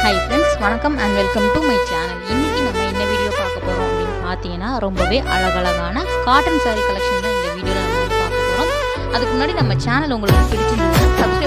Hi friends, வணக்கம் and welcome to my channel. இன்றைக்கி நம்ம என்ன வீடியோ பார்க்க போகிறோம் அப்படின்னு பார்த்தீங்கன்னா, ரொம்பவே அழகழகான காட்டன் சாரீ கலெக்ஷன் தான் இந்த வீடியோவில் நம்ம பார்க்க போகிறோம். அதுக்கு முன்னாடி நம்ம சேனல் உங்களுக்கு பிடிச்சிருந்தா சப்ஸ்கிரைப்